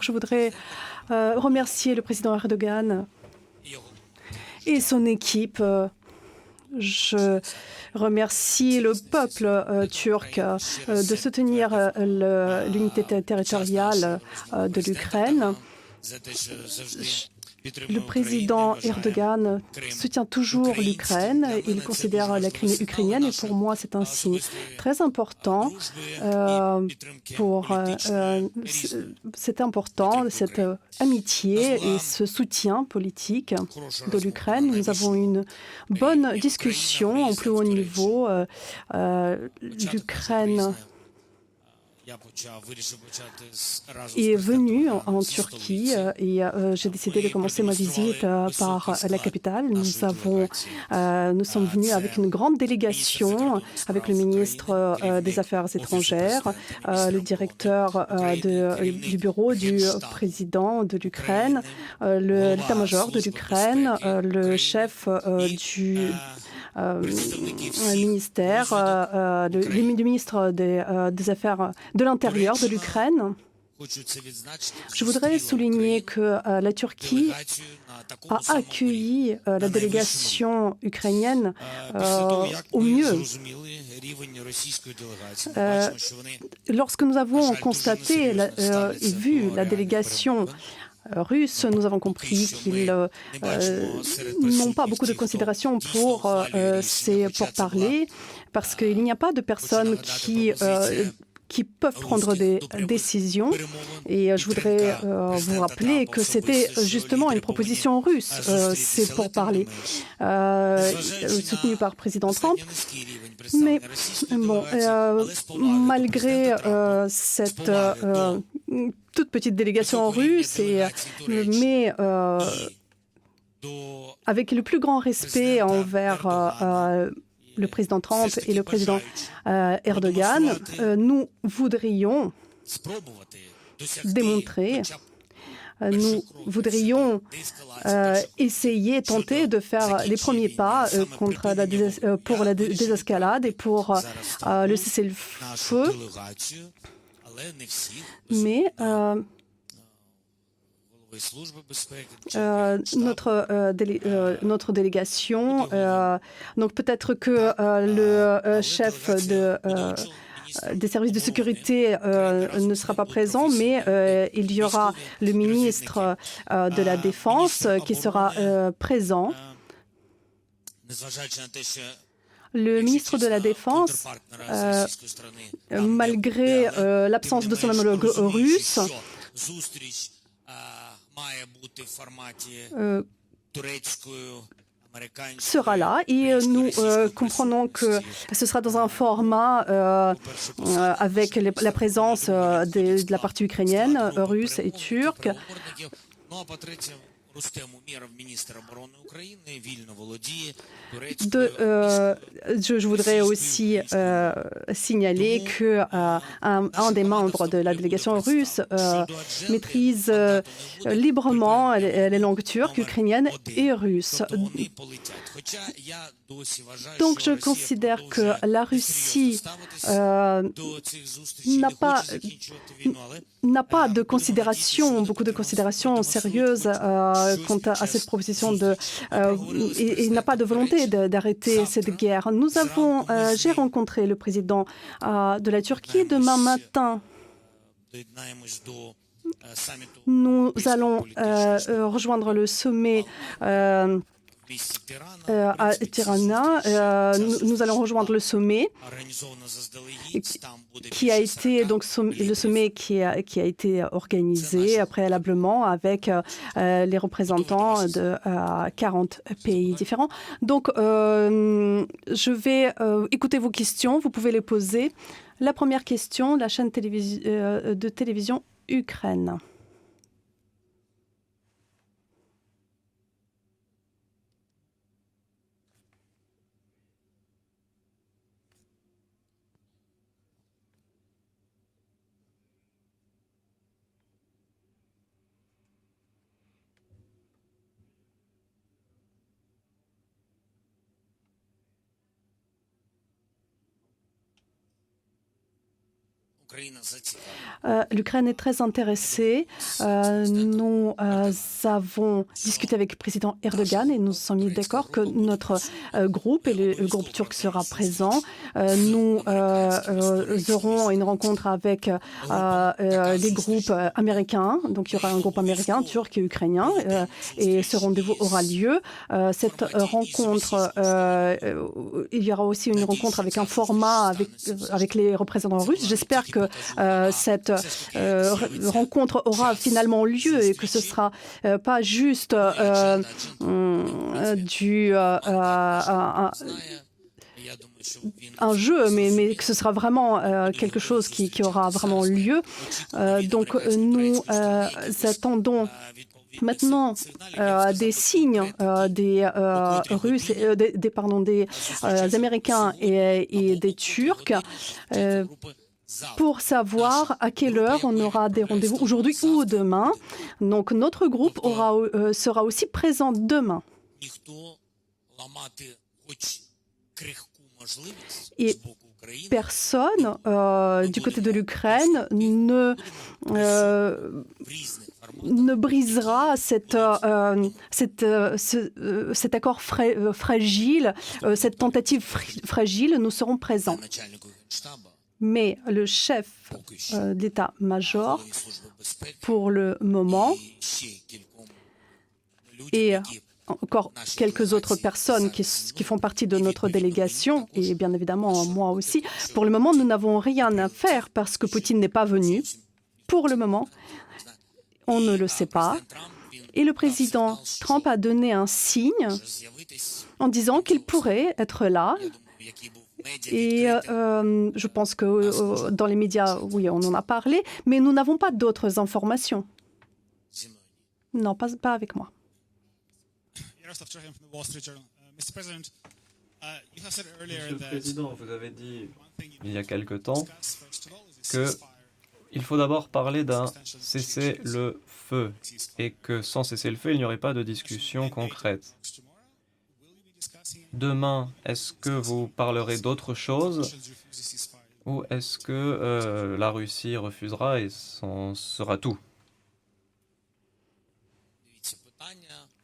Je voudrais remercier le président Erdogan et son équipe. Je remercie le peuple turc de soutenir l'unité territoriale de l'Ukraine. Le président Erdogan soutient toujours l'Ukraine. Il considère la Crimée ukrainienne et pour moi, c'est un signe très important. C'est important, cette amitié et ce soutien politique de l'Ukraine. Nous avons une bonne discussion au plus haut niveau. L'Ukraine est venu en Turquie et j'ai décidé de commencer ma visite par la capitale. Nous sommes venus avec une grande délégation, avec le ministre des Affaires étrangères, le directeur du bureau du président de l'Ukraine, l'état-major de l'Ukraine, le chef du ministère, du ministre des Affaires de l'Intérieur de l'Ukraine. Je voudrais souligner que la Turquie a accueilli la délégation ukrainienne au mieux. Lorsque nous avons constaté et vu la délégation russe, nous avons compris qu'ils n'ont pas beaucoup de considération pour ces pourparlers, parce qu'il n'y a pas de personnes qui peuvent prendre des décisions. Et je voudrais vous rappeler que c'était justement une proposition russe, c'est pour parler, soutenue par le président Trump. Mais bon, malgré cette toute petite délégation russe, mais avec le plus grand respect envers le président Trump et le président Erdogan, nous voudrions démontrer, nous voudrions tenter de faire les premiers pas pour la désescalade et pour le cessez-le-feu. Mais notre délégation, donc peut-être que le chef des services de sécurité ne sera pas présent, mais il y aura le ministre de la Défense qui sera présent. Le ministre de la Défense, malgré l'absence de son homologue russe, sera là et nous comprenons que ce sera dans un format avec la présence de la partie ukrainienne, russe et turque. Je voudrais aussi signaler qu'un des membres de la délégation russe maîtrise librement les langues turques, ukrainiennes et russes. Donc je considère que la Russie n'a pas de considération, beaucoup de considérations sérieuses quant à cette proposition et n'a pas de volonté d'arrêter cette guerre. J'ai rencontré le président de la Turquie demain matin. Nous allons rejoindre le sommet à Tirana. Nous allons rejoindre le sommet qui a été qui a été organisé préalablement avec les représentants de 40 pays différents. Donc, je vais écouter vos questions. Vous pouvez les poser. La première question, la chaîne de télévision Ukraine. L'Ukraine est très intéressée. Nous avons discuté avec le président Erdogan et nous sommes mis d'accord que notre groupe et le groupe turc sera présent. Nous aurons une rencontre avec les groupes américains. Donc il y aura un groupe américain, turc et ukrainien. Et ce rendez-vous aura lieu. Cette rencontre, il y aura aussi une rencontre avec un format avec les représentants russes. J'espère que cette rencontre aura finalement lieu et que ce ne sera pas juste un jeu, mais que ce sera vraiment quelque chose qui aura vraiment lieu. Donc nous attendons maintenant des signes des Russes, des Américains et des Turcs pour savoir à quelle heure on aura des rendez-vous aujourd'hui ou demain. Donc notre groupe sera aussi présent demain. Et personne du côté de l'Ukraine ne brisera cet accord fragile, cette tentative fragile. Nous serons présents. Mais le chef d'état-major, pour le moment, et encore quelques autres personnes qui font partie de notre délégation, et bien évidemment moi aussi, pour le moment, nous n'avons rien à faire parce que Poutine n'est pas venu. Pour le moment, on ne le sait pas. Et le président Trump a donné un signe en disant qu'il pourrait être là. Et je pense que dans les médias, oui, on en a parlé, mais nous n'avons pas d'autres informations. Non, pas avec moi. Monsieur le Président, vous avez dit il y a quelque temps qu'il faut d'abord parler d'un cessez-le-feu et que sans cessez-le-feu, il n'y aurait pas de discussion concrète. Demain, est-ce que vous parlerez d'autre chose ou est-ce que la Russie refusera et c'en sera tout?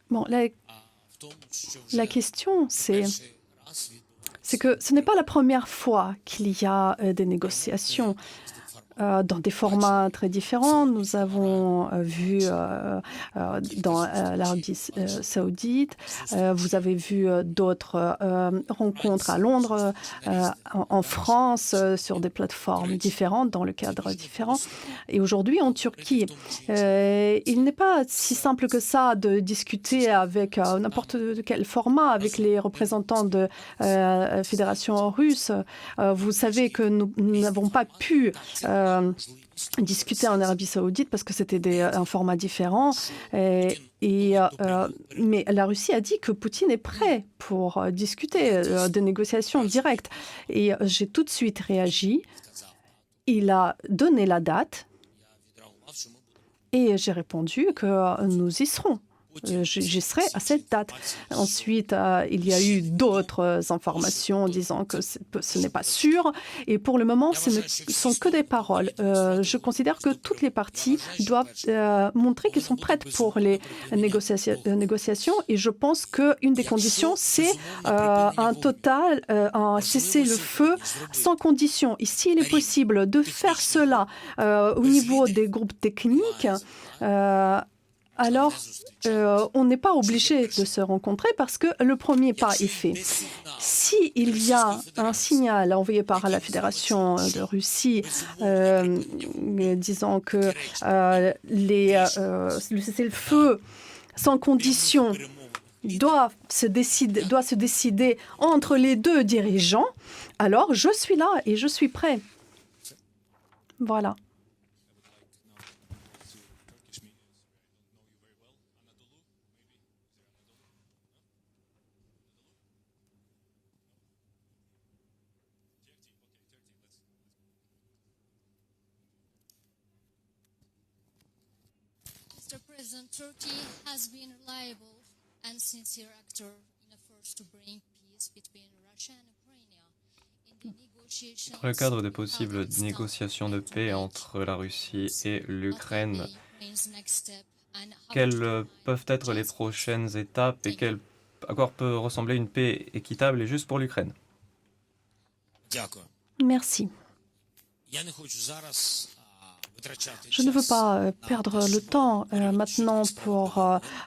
Bon, la question, c'est que ce n'est pas la première fois qu'il y a des négociations. Dans des formats très différents. Nous avons vu dans l'Arabie saoudite, vous avez vu d'autres rencontres à Londres, en France, sur des plateformes différentes, dans le cadre différent. Et aujourd'hui, en Turquie, il n'est pas si simple que ça de discuter avec n'importe quel format, avec les représentants de la Fédération russe. Vous savez que nous n'avons pas pu discuter en Arabie saoudite parce que c'était un format différent. Mais la Russie a dit que Poutine est prêt pour discuter de négociations directes. Et j'ai tout de suite réagi. Il a donné la date et j'ai répondu que nous y serons. J'y serai à cette date. Ensuite, il y a eu d'autres informations disant que ce n'est pas sûr. Et pour le moment, ce ne sont que des paroles. Je considère que toutes les parties doivent montrer qu'elles sont prêtes pour les négociations. Et je pense qu'une des conditions, c'est un cessez-le-feu sans condition. Et s'il est possible de faire cela au niveau des groupes techniques, alors on n'est pas obligé de se rencontrer parce que le premier pas est fait. S'il y a un signal envoyé par la Fédération de Russie disant que le cessez-le-feu sans condition doit se décider entre les deux dirigeants, alors je suis là et je suis prêt. Voilà. Mr. President, Turkey has been a reliable and sincere actor in efforts to bring peace between Russia and Ukraine. In the Dans le cadre des possibles négociations de paix entre la Russie et l'Ukraine, quelles peuvent être les prochaines étapes et à quoi peut ressembler une paix équitable et juste pour l'Ukraine? Merci. Je ne veux pas perdre le temps maintenant pour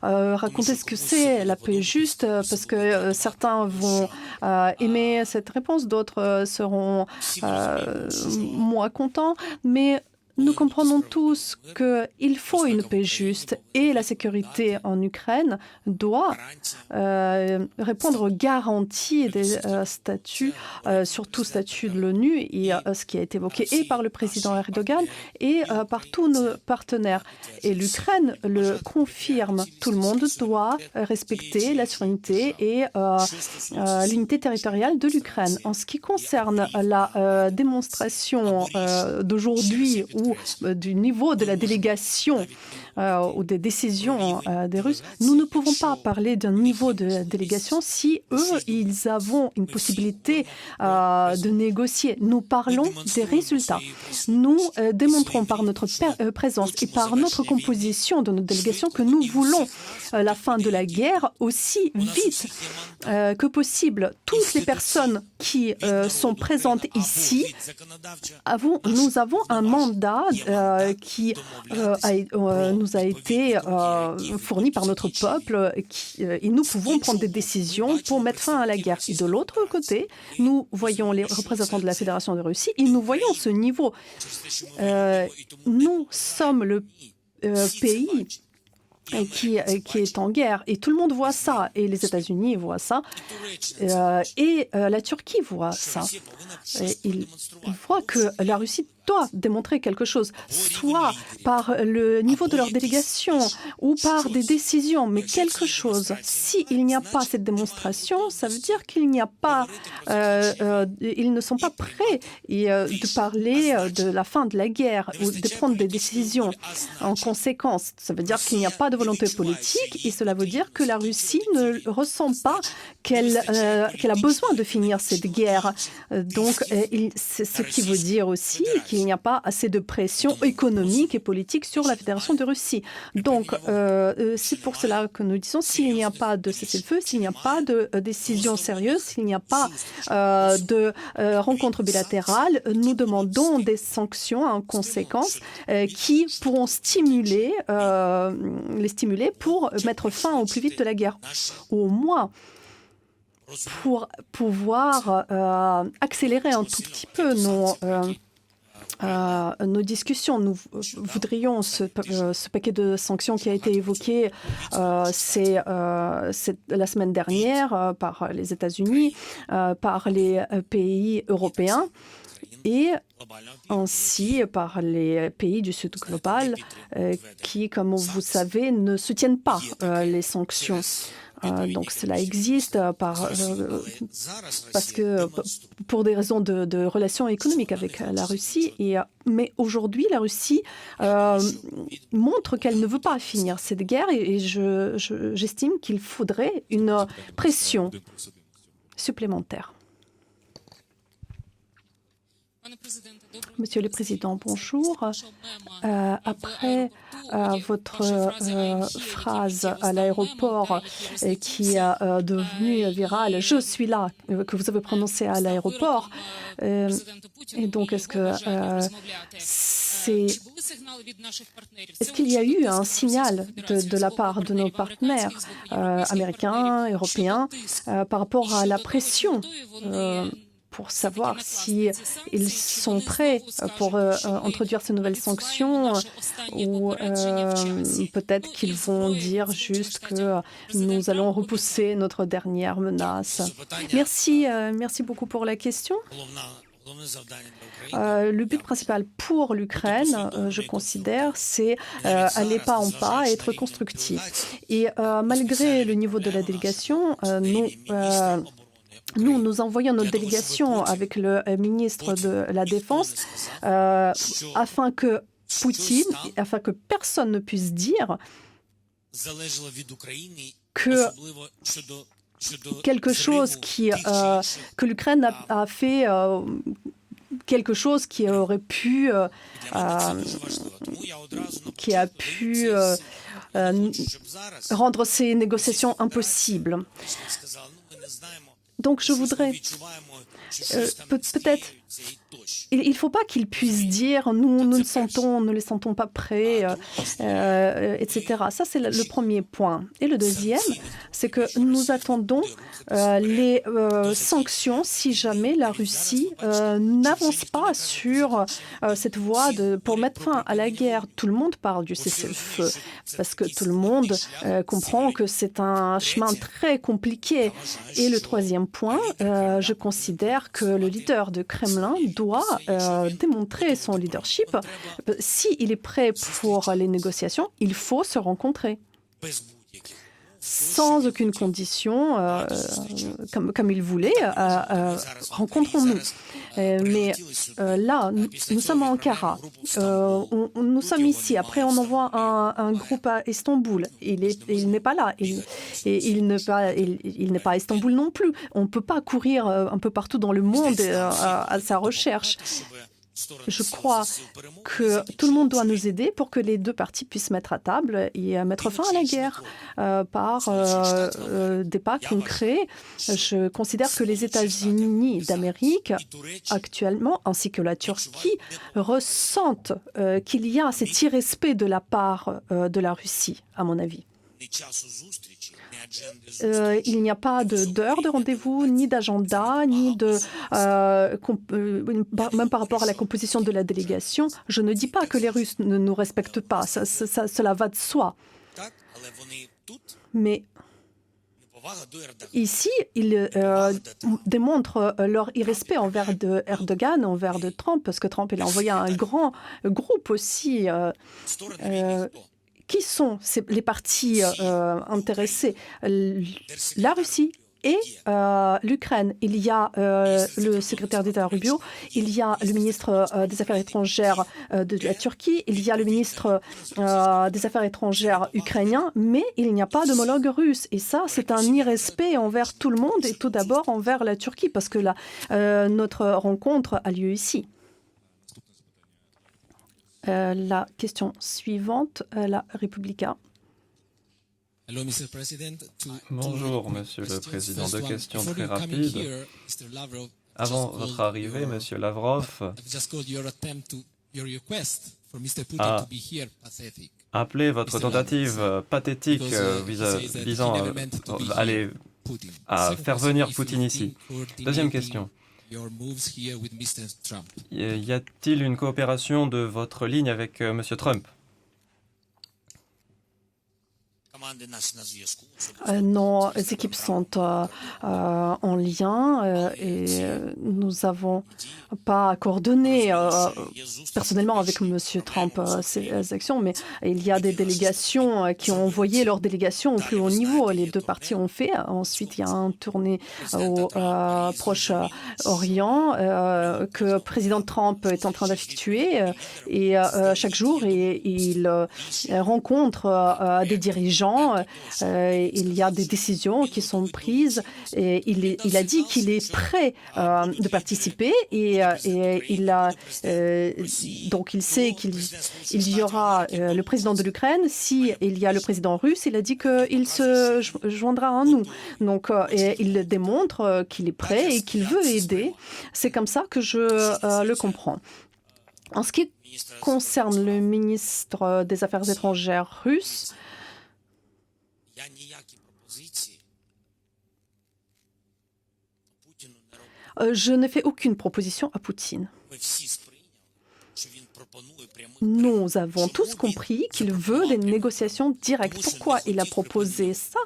raconter ce que c'est la paix juste, parce que certains vont aimer cette réponse, d'autres seront moins contents, mais nous comprenons tous qu'il faut une paix juste et la sécurité en Ukraine doit répondre aux garanties des statuts, surtout statut de l'ONU, et ce qui a été évoqué et par le président Erdogan et par tous nos partenaires. Et l'Ukraine le confirme. Tout le monde doit respecter la souveraineté et l'unité territoriale de l'Ukraine. En ce qui concerne la démonstration d'aujourd'hui ou du niveau de la délégation ou des décisions des Russes, nous ne pouvons pas parler d'un niveau de délégation si eux, ils ont une possibilité de négocier. Nous parlons des résultats. Nous démontrons par notre présence et par notre composition de notre délégation que nous voulons la fin de la guerre aussi vite que possible. Toutes les personnes qui sont présentes ici, nous avons un mandat qui nous a été fourni par notre peuple et nous pouvons prendre des décisions pour mettre fin à la guerre. Et de l'autre côté, nous voyons les représentants de la Fédération de Russie et nous voyons ce niveau. Nous sommes le pays qui est en guerre. Et tout le monde voit ça. Et les États-Unis voient ça. Et la Turquie voit ça. Et ils voient que la Russie doit démontrer quelque chose, soit par le niveau de leur délégation ou par des décisions, mais quelque chose. S'il n'y a pas cette démonstration, ça veut dire qu'il n'y a pas, ils ne sont pas prêts de parler de la fin de la guerre ou de prendre des décisions en conséquence. Ça veut dire qu'il n'y a pas de volonté politique et cela veut dire que la Russie ne ressent pas qu'elle a besoin de finir cette guerre. Donc, c'est ce qui veut dire aussi qu'il n'y a pas assez de pression économique et politique sur la Fédération de Russie. Donc, c'est pour cela que nous disons, s'il n'y a pas de cessez-le-feu, s'il n'y a pas de décision sérieuse, s'il n'y a pas de rencontre bilatérale, nous demandons des sanctions en conséquence qui pourront les stimuler pour mettre fin au plus vite de la guerre. Au moins, pour pouvoir accélérer un tout petit peu nos discussions. Nous voudrions ce paquet de sanctions qui a été évoqué c'est la semaine dernière par les États-Unis, par les pays européens et ainsi par les pays du Sud global qui, comme vous savez, ne soutiennent pas les sanctions. Donc cela existe parce que pour des raisons de relations économiques avec la Russie. Mais aujourd'hui, la Russie montre qu'elle ne veut pas finir cette guerre et j'estime qu'il faudrait une pression supplémentaire. Monsieur le Président, bonjour. Après votre phrase à l'aéroport qui est devenue virale, « Je suis là », que vous avez prononcée à l'aéroport, et donc est-ce qu'il y a eu un signal de la part de nos partenaires américains, européens, par rapport à la pression pour savoir si ils sont prêts pour introduire ces nouvelles sanctions ou peut-être qu'ils vont dire juste que nous allons repousser notre dernière menace. Merci beaucoup pour la question. Le but principal pour l'Ukraine, je considère, c'est aller pas en pas et être constructif. Et malgré le niveau de la délégation, nous envoyons notre délégation avec le ministre de la Défense afin que personne ne puisse dire que quelque chose que l'Ukraine a fait, quelque chose qui aurait pu, qui a pu rendre ces négociations impossibles. Donc je voudrais peut-être, il ne faut pas qu'ils puissent dire nous ne les sentons pas prêts, etc. Ça, c'est le premier point. Et le deuxième, c'est que nous attendons les sanctions si jamais la Russie n'avance pas sur cette voie pour mettre fin à la guerre. Tout le monde parle du cessez-le-feu parce que tout le monde comprend que c'est un chemin très compliqué. Et le troisième point, je considère que le leader de Kremlin doit démontrer son leadership. S'il est prêt pour les négociations, il faut se rencontrer. Sans aucune condition, comme il voulait, rencontrons-nous. Mais là, nous sommes à Ankara. Nous sommes ici. Après, on envoie un groupe à Istanbul. Il n'est pas là. Il n'est pas à Istanbul non plus. On ne peut pas courir un peu partout dans le monde à sa recherche. Je crois que tout le monde doit nous aider pour que les deux parties puissent mettre à table et mettre fin à la guerre par des pas concrets. Je considère que les États-Unis d'Amérique, actuellement, ainsi que la Turquie, ressentent qu'il y a cet irrespect de la part de la Russie, à mon avis. Il n'y a pas d'heure de rendez-vous, ni d'agenda, ni de... même par rapport à la composition de la délégation, je ne dis pas que les Russes ne nous respectent pas, cela va de soi. Mais ici, ils démontrent leur irrespect envers Erdogan, envers de Trump, parce que Trump il a envoyé un grand groupe aussi... Qui sont les parties intéressées? La Russie et l'Ukraine. Il y a le secrétaire d'État Rubio, il y a le ministre des Affaires étrangères de la Turquie, il y a le ministre des Affaires étrangères ukrainien, mais il n'y a pas d'homologue russe. Et ça, c'est un irrespect envers tout le monde et tout d'abord envers la Turquie, parce que notre rencontre a lieu ici. La question suivante, la Republica. Bonjour, Monsieur le Président. Deux questions très rapides. Avant votre arrivée, Monsieur Lavrov a appelé votre tentative pathétique visant à faire venir Poutine ici. Deuxième question. Y a-t-il une coopération de votre ligne avec M. Trump? Nos équipes sont en lien et nous n'avons pas coordonné personnellement avec M. Trump ces actions, mais il y a des délégations qui ont envoyé leurs délégations au plus haut niveau. Les deux parties ont fait. Ensuite, il y a un tournée au Proche-Orient que le président Trump est en train d'effectuer et chaque jour, il rencontre des dirigeants. Il y a des décisions qui sont prises et il a dit qu'il est prêt de participer et donc il sait qu'il y aura le président de l'Ukraine. S'il y a le président russe, il a dit qu'il se joindra à nous. Donc il démontre qu'il est prêt et qu'il veut aider. C'est comme ça que je le comprends. En ce qui concerne le ministre des Affaires étrangères russe, je ne fais aucune proposition à Poutine. Nous avons tous compris qu'il veut des négociations directes. Pourquoi il a proposé ça?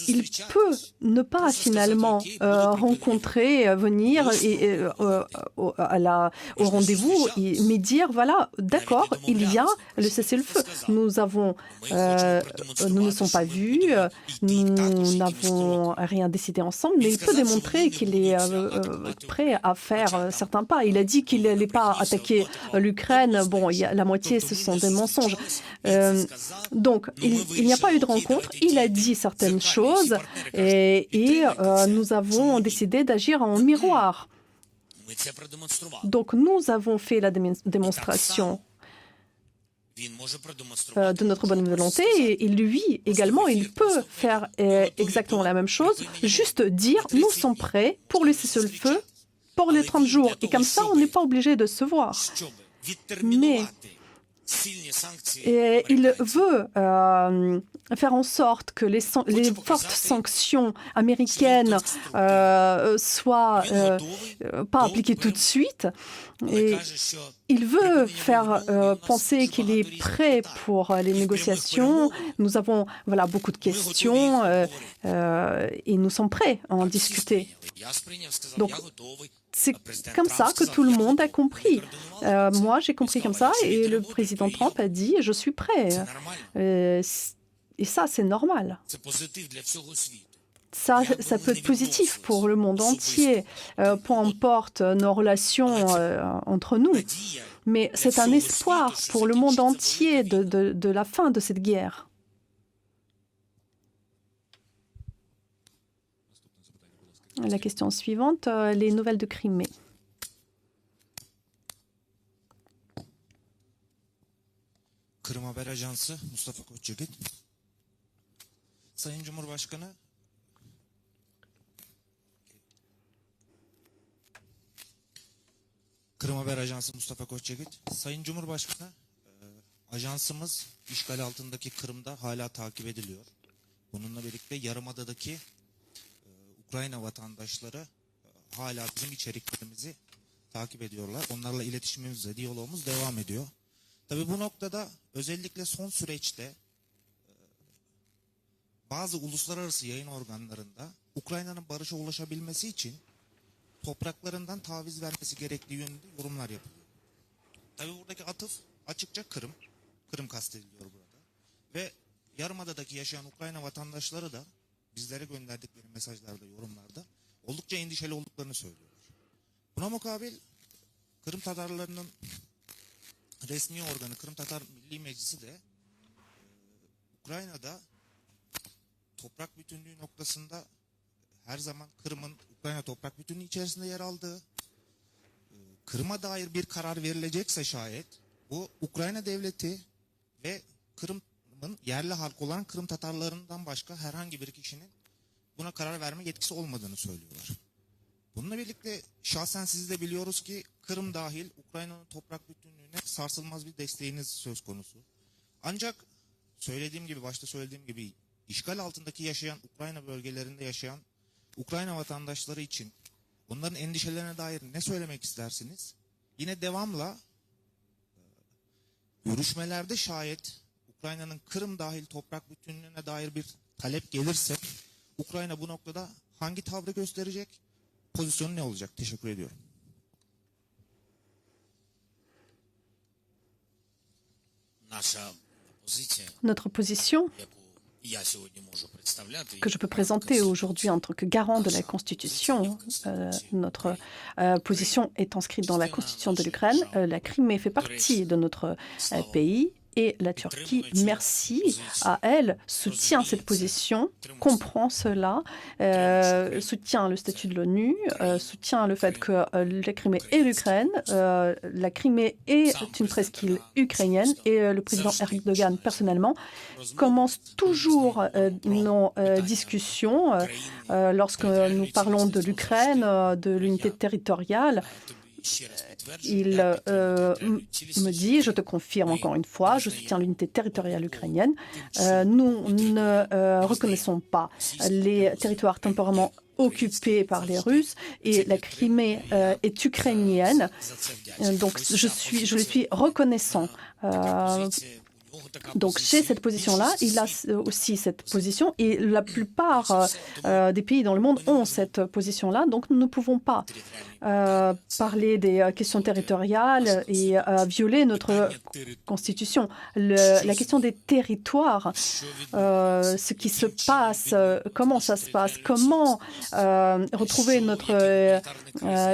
Il peut ne pas finalement rencontrer, venir au rendez-vous, mais dire voilà, d'accord, il y a le cessez-le-feu. Nous ne sommes pas vus, nous n'avons rien décidé ensemble, mais il peut démontrer qu'il est prêt à faire certains pas. Il a dit qu'il n'allait pas attaquer l'Ukraine. Bon, la moitié, ce sont des mensonges. Donc, il n'y a pas eu de rencontre. Il a dit certaines choses et nous avons décidé d'agir en miroir. Donc nous avons fait la démonstration de notre bonne volonté et lui également, il peut faire exactement la même chose, juste dire nous sommes prêts pour le cessez-le-feu pour les 30 jours. Et comme ça, on n'est pas obligé de se voir. Mais il veut faire en sorte que les fortes sanctions américaines soient pas appliquées tout de suite. Et il veut faire penser qu'il est prêt pour les négociations. Nous avons beaucoup de questions et nous sommes prêts à en discuter. Donc, c'est comme ça que tout le monde a compris. Moi, j'ai compris comme ça et le président Trump a dit « je suis prêt ». Et ça, c'est normal. Ça peut être positif pour le monde entier, peu importe nos relations entre nous. Mais c'est un espoir pour le monde entier de la fin de cette guerre. La question suivante, les nouvelles de Crimée. Kırım Haber Ajansı Mustafa Koçyiğit. Sayın Cumhurbaşkanı, Kırım Haber Ajansı Mustafa Koçyiğit. Sayın Cumhurbaşkanı, ajansımız işgal altındaki Kırım'da hala takip ediliyor. Bununla birlikte Yarımada'daki Ukrayna vatandaşları hala bizim içeriklerimizi takip ediyorlar. Onlarla iletişimimiz ve diyalogumuz devam ediyor. Tabii bu noktada özellikle son süreçte bazı uluslararası yayın organlarında Ukrayna'nın barışa ulaşabilmesi için topraklarından taviz vermesi gerektiği yönünde yorumlar yapılıyor. Tabii buradaki atıf açıkça Kırım. Kırım kastediliyor burada. Ve Yarımada'daki yaşayan Ukrayna vatandaşları da bizlere gönderdikleri mesajlarda, yorumlarda oldukça endişeli olduklarını söylüyorlar. Buna mukabil Kırım Tatarlarının resmi organı Kırım Tatar Milli Meclisi de Ukrayna'da toprak bütünlüğü noktasında her zaman Kırım'ın Ukrayna toprak bütünlüğü içerisinde yer aldığı, Kırım'a dair bir karar verilecekse şayet bu Ukrayna devleti ve Kırım'ın yerli halk olan Kırım Tatarlarından başka herhangi bir kişinin buna karar verme yetkisi olmadığını söylüyorlar. Bununla birlikte şahsen siz de biliyoruz ki Kırım dahil Ukrayna'nın toprak bütünlüğüne sarsılmaz bir desteğiniz söz konusu. Ancak başta söylediğim gibi işgal altındaki yaşayan Ukrayna bölgelerinde yaşayan Ukrayna vatandaşları için onların endişelerine dair ne söylemek istersiniz? Yine devamla görüşmelerde şayet Ukrayna'nın Kırım dahil toprak bütünlüğüne dair bir talep gelirse Ukrayna bu noktada hangi tavrı gösterecek? Pozisyonu ne olacak? Teşekkür ediyorum. Notre position que je peux présenter aujourd'hui en tant que garant de la Constitution. Notre position est inscrite dans la Constitution de l'Ukraine. La Crimée fait partie de notre pays. Et la Turquie, merci à elle, soutient cette position, comprend cela, soutient le statut de l'ONU, soutient le fait que la Crimée est l'Ukraine. La Crimée est une presqu'île ukrainienne et le président Erdogan, personnellement, commence toujours nos discussions lorsque nous parlons de l'Ukraine, de l'unité territoriale. Il me dit, je te confirme encore une fois, je soutiens l'unité territoriale ukrainienne. Nous ne reconnaissons pas les territoires temporairement occupés par les Russes et la Crimée est ukrainienne. Donc je lui suis reconnaissant. Donc j'ai cette position-là, il a aussi cette position et la plupart des pays dans le monde ont cette position-là, donc nous ne pouvons pas parler des questions territoriales et violer notre constitution. La question des territoires, ce qui se passe, comment ça se passe, comment retrouver notre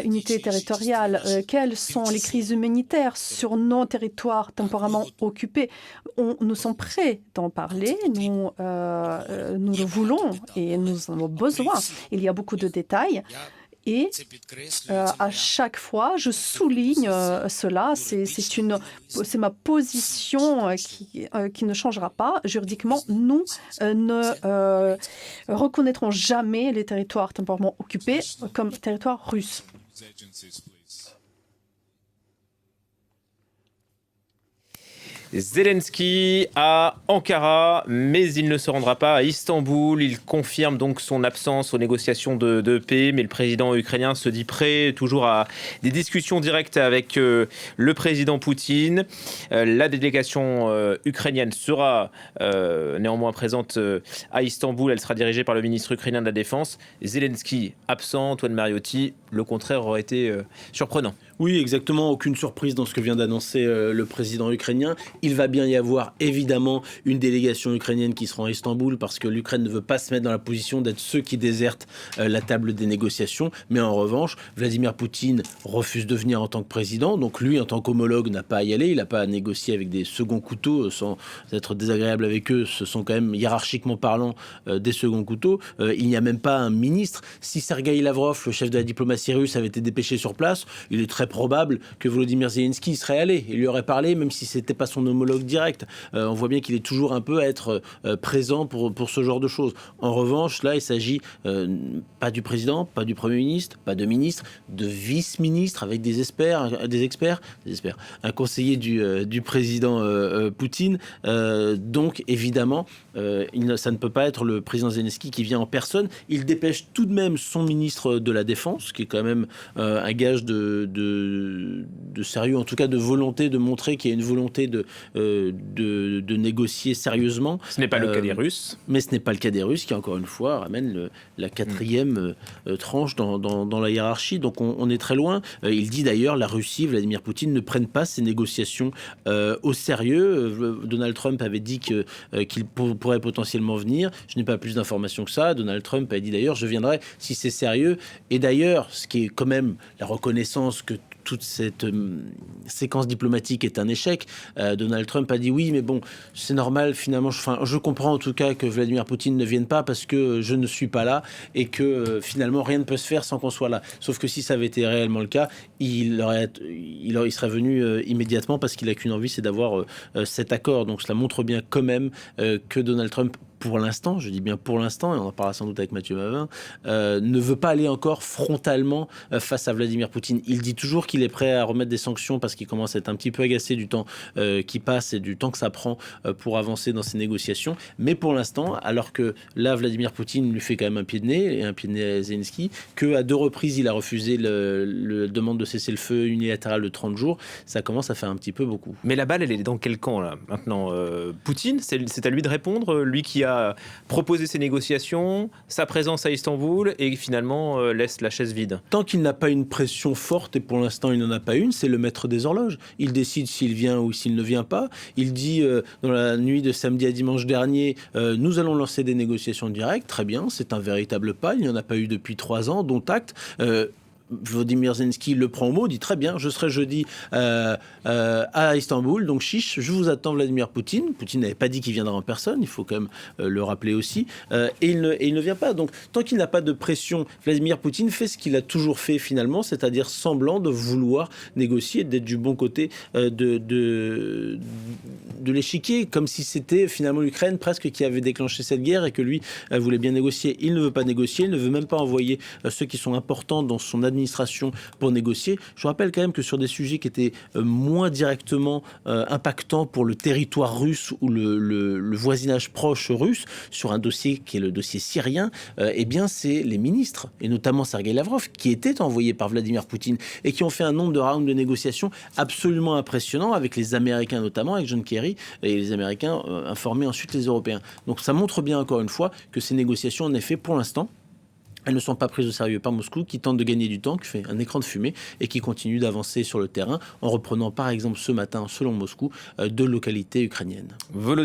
unité territoriale, quelles sont les crises humanitaires sur nos territoires temporairement occupés. On nous sommes prêts d'en parler, nous le voulons et nous en avons besoin. Il y a beaucoup de détails et à chaque fois, je souligne cela. C'est ma position qui ne changera pas. Juridiquement, nous ne reconnaîtrons jamais les territoires temporairement occupés comme territoires russes. Zelensky à Ankara, mais il ne se rendra pas à Istanbul. Il confirme donc son absence aux négociations de paix, mais le président ukrainien se dit prêt toujours à des discussions directes avec le président Poutine. La délégation ukrainienne sera néanmoins présente à Istanbul. Elle sera dirigée par le ministre ukrainien de la Défense. Zelensky absent, Antoine Mariotti, le contraire aurait été surprenant. Oui, exactement. Aucune surprise dans ce que vient d'annoncer le président ukrainien. Il va bien y avoir évidemment une délégation ukrainienne qui sera à Istanbul parce que l'Ukraine ne veut pas se mettre dans la position d'être ceux qui désertent la table des négociations. Mais en revanche, Vladimir Poutine refuse de venir en tant que président. Donc lui, en tant qu'homologue, n'a pas à y aller. Il n'a pas à négocier avec des seconds couteaux sans être désagréable avec eux. Ce sont quand même, hiérarchiquement parlant, des seconds couteaux. Il n'y a même pas un ministre. Si Sergueï Lavrov, le chef de la diplomatie russe, avait été dépêché sur place, il est très probable que Volodymyr Zelensky serait allé. Il lui aurait parlé, même si c'était pas son homologue direct. On voit bien qu'il est toujours un peu à être présent pour ce genre de choses. En revanche, là, il s'agit pas du président, pas du Premier ministre, pas de ministre, de vice-ministre avec des experts, un conseiller du président Poutine. Donc, évidemment, ça ne peut pas être le président Zelensky qui vient en personne. Il dépêche tout de même son ministre de la Défense, qui est quand même un gage de sérieux, en tout cas de volonté, de montrer qu'il y a une volonté de négocier sérieusement. Ce n'est pas le cas des Russes. Mais ce n'est pas le cas des Russes qui, encore une fois, ramènent la quatrième tranche dans la hiérarchie. Donc on est très loin. Il dit d'ailleurs, la Russie, Vladimir Poutine, ne prennent pas ces négociations au sérieux. Donald Trump avait dit qu'il pourrait potentiellement venir. Je n'ai pas plus d'informations que ça. Donald Trump a dit d'ailleurs, je viendrai si c'est sérieux. Et d'ailleurs, ce qui est quand même la reconnaissance que toute cette séquence diplomatique est un échec. Donald Trump a dit oui, mais bon, c'est normal finalement. Je comprends en tout cas que Vladimir Poutine ne vienne pas parce que je ne suis pas là et que finalement rien ne peut se faire sans qu'on soit là. Sauf que si ça avait été réellement le cas, il serait venu immédiatement parce qu'il n'a qu'une envie, c'est d'avoir cet accord. Donc cela montre bien quand même que Donald Trump, pour l'instant, je dis bien pour l'instant, et on en parlera sans doute avec Mathieu Mavin, ne veut pas aller encore frontalement face à Vladimir Poutine. Il dit toujours qu'il est prêt à remettre des sanctions parce qu'il commence à être un petit peu agacé du temps qui passe et du temps que ça prend pour avancer dans ces négociations. Mais pour l'instant, alors que là, Vladimir Poutine lui fait quand même un pied de nez, et un pied de nez à Zelensky, qu'à 2 reprises, il a refusé le demande de cessez-le-feu unilatéral de 30 jours, ça commence à faire un petit peu beaucoup. Mais la balle, elle est dans quel camp, là, maintenant Poutine, c'est à lui de répondre, lui qui a proposé ces négociations, sa présence à Istanbul, et finalement laisse la chaise vide. Tant qu'il n'a pas une pression forte, et pour l'instant il n'en a pas une, c'est le maître des horloges. Il décide s'il vient ou s'il ne vient pas. Il dit dans la nuit de samedi à dimanche dernier, nous allons lancer des négociations directes. Très bien, c'est un véritable pas. Il n'y en a pas eu depuis 3 ans, dont acte. Volodymyr Zelensky le prend au mot, dit très bien, je serai jeudi à Istanbul, donc chiche, je vous attends Vladimir Poutine. Poutine n'avait pas dit qu'il viendra en personne, il faut quand même le rappeler aussi, et il ne vient pas. Donc tant qu'il n'a pas de pression, Vladimir Poutine fait ce qu'il a toujours fait finalement, c'est-à-dire semblant de vouloir négocier, d'être du bon côté de l'échiquier, comme si c'était finalement l'Ukraine presque qui avait déclenché cette guerre et que lui voulait bien négocier. Il ne veut pas négocier, il ne veut même pas envoyer ceux qui sont importants dans son administration pour négocier. Je rappelle quand même que sur des sujets qui étaient moins directement impactants pour le territoire russe ou le voisinage proche russe, sur un dossier qui est le dossier syrien, eh bien c'est les ministres, et notamment Sergueï Lavrov, qui étaient envoyés par Vladimir Poutine et qui ont fait un nombre de rounds de négociations absolument impressionnant, avec les Américains notamment, avec John Kerry, et les Américains informaient ensuite les Européens. Donc ça montre bien encore une fois que ces négociations, en effet, pour l'instant, elles ne sont pas prises au sérieux par Moscou, qui tente de gagner du temps, qui fait un écran de fumée et qui continue d'avancer sur le terrain en reprenant par exemple ce matin, selon Moscou, 2 localités ukrainiennes.